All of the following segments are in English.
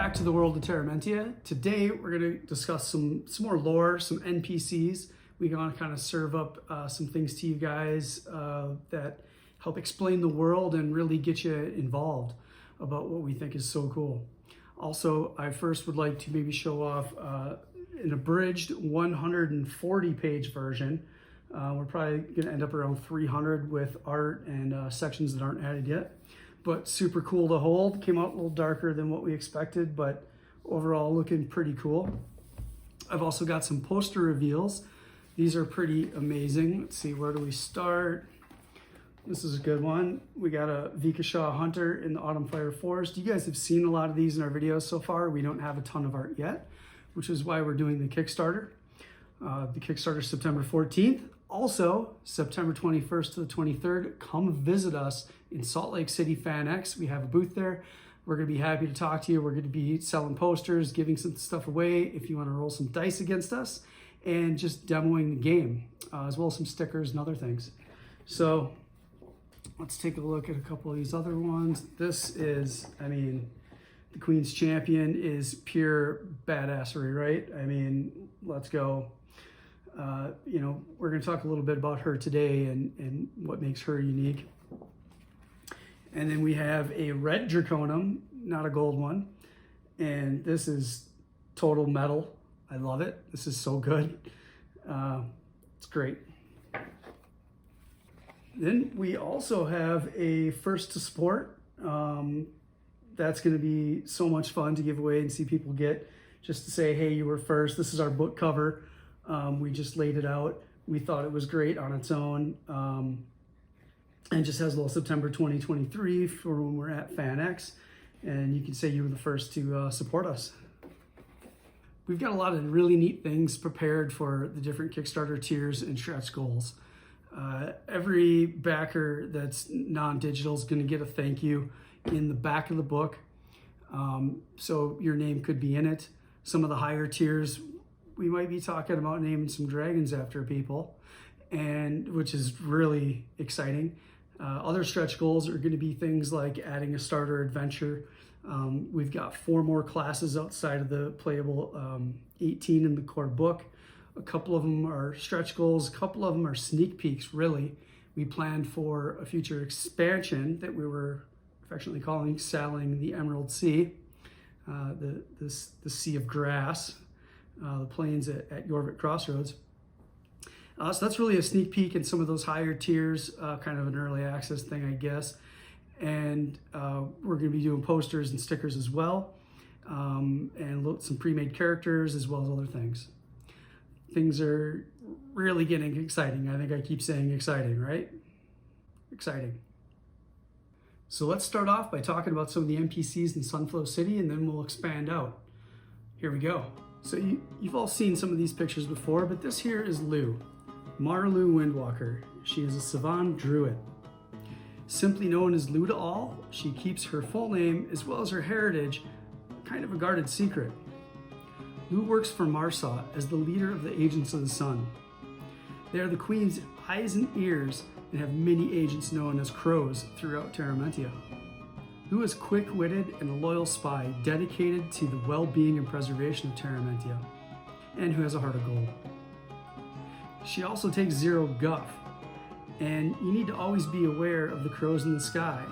back to the world of Ter'Ra'Mentia. Today we're going to discuss some more lore, some NPCs. We want to kind of serve up some things to you guys that help explain the world and really get you involved about what we think is so cool. Also, I first would like to maybe show off an abridged 140-page version. We're probably going to end up around 300 with art and sections that aren't added yet. But super cool to hold. Came out a little darker than what we expected, but overall looking pretty cool. I've also got some poster reveals. These are pretty amazing. Let's see, where do we start? This is a good one. We got a Vikashaw Hunter in the Autumn Fire Forest. You guys have seen a lot of these in our videos so far. We don't have a ton of art yet, which is why we're doing the Kickstarter. The Kickstarter September 14th. Also, September 21st to the 23rd, come visit us in Salt Lake City FanX. We have a booth there. We're going to be happy to talk to you. We're going to be selling posters, giving some stuff away if you want to roll some dice against us, and just demoing the game, as well as some stickers and other things. So let's take a look at a couple of these other ones. This is, I mean, the Queen's Champion is pure badassery, right? I mean, let's go. You know, we're going to talk a little bit about her today and what makes her unique. And then we have a red Draconum, not a gold one. And this is total metal. I love it. This is so good. It's great. Then we also have a first to sport. That's going to be so much fun to give away and see people get, just to say, hey, you were first. This is our book cover. We just laid it out. We thought it was great on its own. And just has a little September 2023 for when we're at FanX. And you can say you were the first to support us. We've got a lot of really neat things prepared for the different Kickstarter tiers and stretch goals. Every backer that's non-digital is going to get a thank you in the back of the book. So your name could be in it. Some of the higher tiers, we might be talking about naming some dragons after people, and which is really exciting. Other stretch goals are going to be things like adding a starter adventure. We've got 4 more classes outside of the playable 18 in the core book. A couple of them are stretch goals. A couple of them are sneak peeks, really. We planned for a future expansion that we were affectionately calling Sailing the Emerald Sea, the Sea of Grass, the plains at Yorvik Crossroads. So that's really a sneak peek in some of those higher tiers, kind of an early access thing, I guess. And we're going to be doing posters and stickers as well, and some pre-made characters as well as other things. Things are really getting exciting. I think I keep saying exciting, right? Exciting. So let's start off by talking about some of the NPCs in Sunflow City, and then we'll expand out. Here we go. So you've all seen some of these pictures before, but this here is Lou. Marlu Windwalker. She is a Savan Druid. Simply known as Lou to all, she keeps her full name as well as her heritage kind of a guarded secret. Lou works for Marsaw as the leader of the Agents of the Sun. They are the Queen's eyes and ears and have many agents known as crows throughout Ter'Ra'Mentia. Lou is quick-witted and a loyal spy dedicated to the well-being and preservation of Ter'Ra'Mentia, and who has a heart of gold. She also takes zero guff, and you need to always be aware of the crows in the sky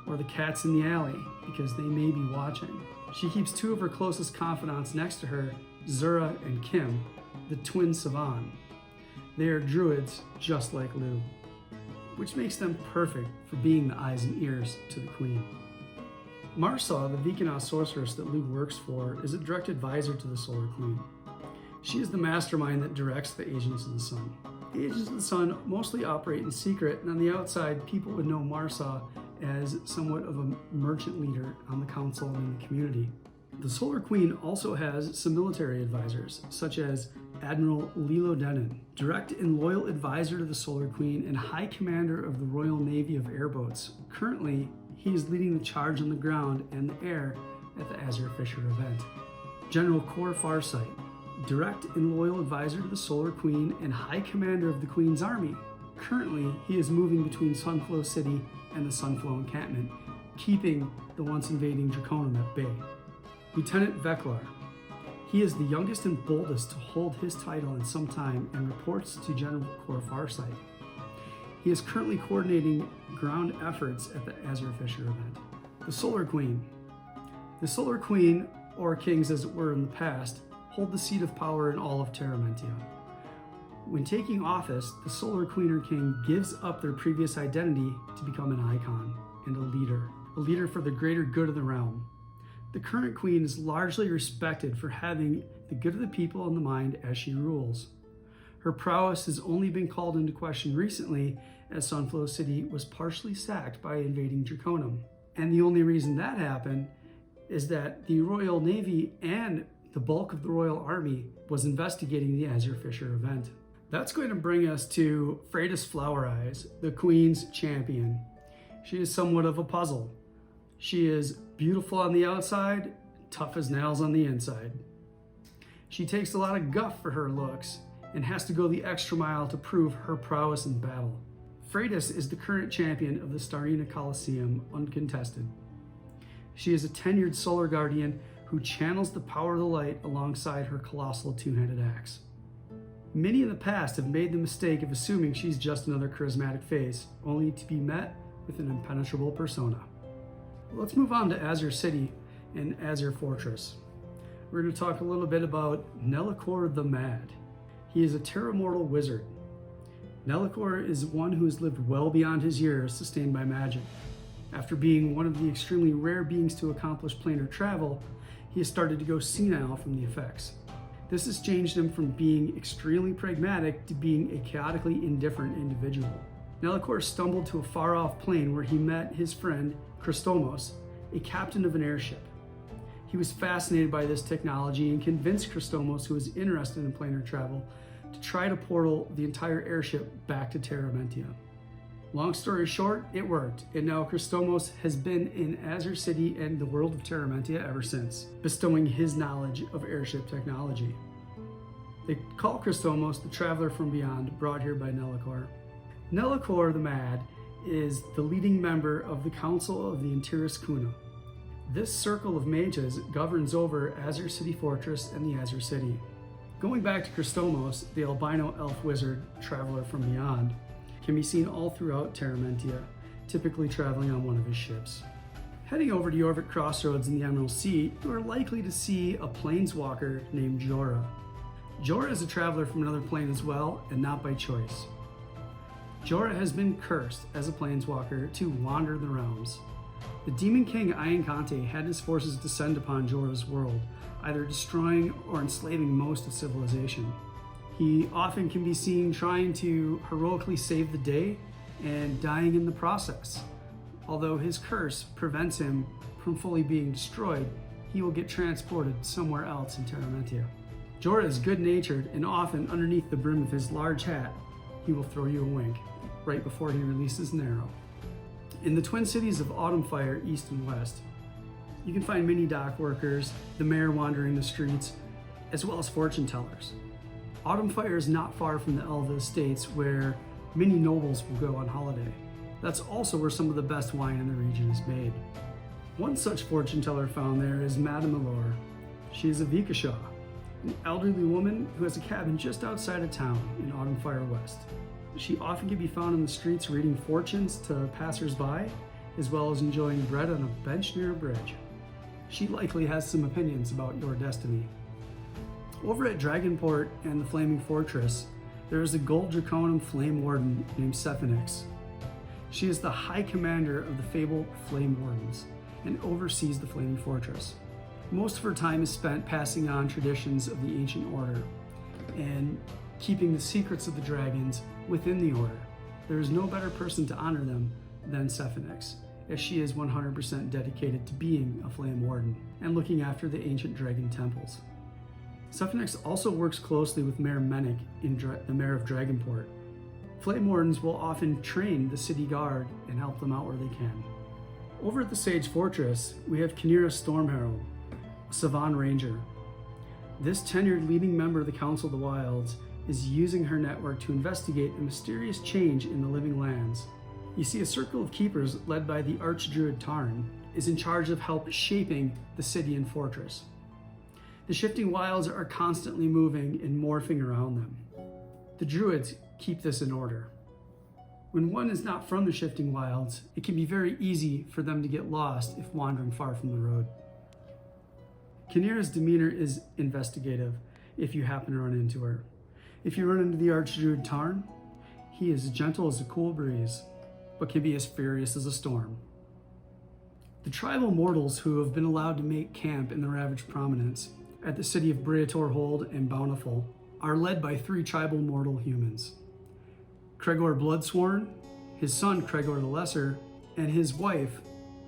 or the cats in the alley because they may be watching. She keeps 2 of her closest confidants next to her, Zura and Kim, the twin Savan. They are druids just like Lou, which makes them perfect for being the eyes and ears to the Queen. Marsaw, the Vikana sorceress that Lou works for, is a direct advisor to the Solar Queen. She is the mastermind that directs the Agents of the Sun. The Agents of the Sun mostly operate in secret, and on the outside, people would know Marsaw as somewhat of a merchant leader on the council and in the community. The Solar Queen also has some military advisors, such as Admiral Lilo Denon, direct and loyal advisor to the Solar Queen and High Commander of the Royal Navy of Airboats. Currently, he is leading the charge on the ground and the air at the Azure Fisher event. General Cor Farsight, direct and loyal advisor to the Solar Queen and High Commander of the Queen's Army. Currently, he is moving between Sunflow City and the Sunflow encampment, keeping the once invading Draconum at bay. Lieutenant Veklar. He is the youngest and boldest to hold his title in some time and reports to General Kor Farsight. He is currently coordinating ground efforts at the Azure Fisher event. The Solar Queen. The Solar Queen, or kings as it were in the past, hold the seat of power in all of Ter'Ra'Mentia. When taking office, the Solar Queen or King gives up their previous identity to become an icon and a leader for the greater good of the realm. The current queen is largely respected for having the good of the people in the mind as she rules. Her prowess has only been called into question recently as Sunflow City was partially sacked by invading Draconum. And the only reason that happened is that the Royal Navy and the bulk of the Royal Army was investigating the Azure Fisher event. That's going to bring us to Freydis Flower Eyes, the Queen's champion. She is somewhat of a puzzle. She is beautiful on the outside, tough as nails on the inside. She takes a lot of guff for her looks and has to go the extra mile to prove her prowess in battle. Freydis is the current champion of the Starina Coliseum, uncontested. She is a tenured solar guardian who channels the power of the light alongside her colossal two-handed axe. Many in the past have made the mistake of assuming she's just another charismatic face, only to be met with an impenetrable persona. Let's move on to Azure City and Azure Fortress. We're going to talk a little bit about Nelakor the Mad. He is a terramortal wizard. Nelakor is one who has lived well beyond his years, sustained by magic. After being one of the extremely rare beings to accomplish planar travel, he has started to go senile from the effects. This has changed him from being extremely pragmatic to being a chaotically indifferent individual. Nelakor stumbled to a far-off plane where he met his friend Christomos, a captain of an airship. He was fascinated by this technology and convinced Christomos, who was interested in planar travel, to try to portal the entire airship back to Ter'Ra'Mentia. Long story short, it worked, and now Christomos has been in Azure City and the world of Ter'Ra'Mentia ever since, bestowing his knowledge of airship technology. They call Christomos the traveler from beyond, brought here by Nelakor. Nelakor the Mad is the leading member of the Council of the Antiris Kuna. This circle of mages governs over Azure City Fortress and the Azure City. Going back to Christomos, the albino elf wizard traveler from beyond, can be seen all throughout Ter'Ra'Mentia, typically traveling on one of his ships. Heading over to Yorvik Crossroads in the Emerald Sea, you are likely to see a planeswalker named Jorah. Jorah is a traveler from another plane as well, and not by choice. Jorah has been cursed as a planeswalker to wander the realms. The Demon King Ayankante had his forces descend upon Jorah's world, either destroying or enslaving most of civilization. He often can be seen trying to heroically save the day and dying in the process. Although his curse prevents him from fully being destroyed, he will get transported somewhere else in Ter'Ra'Mentia. Jorah is good-natured, and often underneath the brim of his large hat, he will throw you a wink right before he releases an arrow. In the twin cities of Autumnfire, east and west, you can find many dock workers, the mayor wandering the streets, as well as fortune tellers. Autumnfire is not far from the Elva Estates, where many nobles will go on holiday. That's also where some of the best wine in the region is made. One such fortune teller found there is Madame Allure. She is a Vikashaw, an elderly woman who has a cabin just outside of town in Autumnfire West. She often can be found in the streets reading fortunes to passers-by, as well as enjoying bread on a bench near a bridge. She likely has some opinions about your destiny. Over at Dragonport and the Flaming Fortress, there is a Gold Draconum Flame Warden named Sephinix. She is the High Commander of the fabled Flame Wardens and oversees the Flaming Fortress. Most of her time is spent passing on traditions of the Ancient Order and keeping the secrets of the dragons within the Order. There is no better person to honor them than Sephinix, as she is 100% dedicated to being a Flame Warden and looking after the ancient dragon temples. Sephinix also works closely with Mayor Mennick, the Mayor of Dragonport. Flame Wardens will often train the city guard and help them out where they can. Over at the Sage Fortress, we have Kynira Stormherald, a Savan Ranger. This tenured leading member of the Council of the Wilds is using her network to investigate a mysterious change in the living lands. You see, a circle of keepers led by the Archdruid Tarn is in charge of help shaping the city and fortress. The shifting wilds are constantly moving and morphing around them. The druids keep this in order. When one is not from the shifting wilds, it can be very easy for them to get lost if wandering far from the road. Kynira's demeanor is investigative if you happen to run into her. If you run into the Archdruid Tarn, he is as gentle as a cool breeze, but can be as furious as a storm. The tribal mortals who have been allowed to make camp in the Ravaged Prominence at the city of Breator Hold and Bountiful are led by 3 tribal mortal humans. Cregor Bloodsworn, his son Cregor the Lesser, and his wife,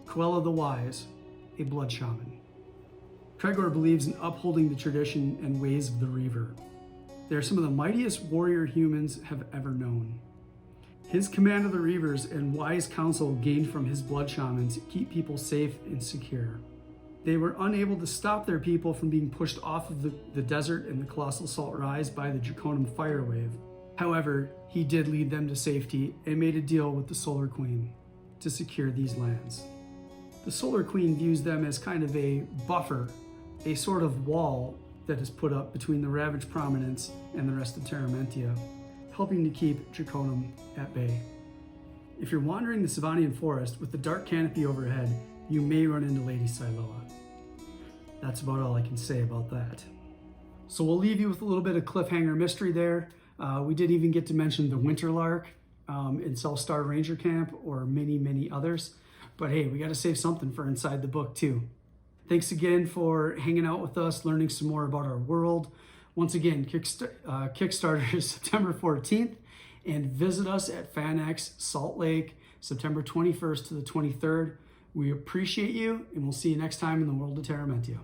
Quella the Wise, a blood shaman. Cregor believes in upholding the tradition and ways of the Reaver. They are some of the mightiest warrior humans have ever known. His command of the Reavers and wise counsel gained from his blood shamans keep people safe and secure. They were unable to stop their people from being pushed off of the desert and the Colossal Salt Rise by the Draconum fire wave. However, he did lead them to safety and made a deal with the Solar Queen to secure these lands. The Solar Queen views them as kind of a buffer, a sort of wall that is put up between the Ravaged Prominence and the rest of Ter'Ra'Mentia, helping to keep Draconum at bay. If you're wandering the Savanian forest with the dark canopy overhead, you may run into Lady Siloa. That's about all I can say about that. So we'll leave you with a little bit of cliffhanger mystery there. We did even get to mention the Winterlark in Selfstar Ranger Camp, or many others. But hey, we got to save something for inside the book too. Thanks again for hanging out with us, learning some more about our world. Once again, Kickstarter is September 14th, and visit us at FanX Salt Lake, September 21st to the 23rd. We appreciate you, and we'll see you next time in the world of Ter'Ra'Mentia.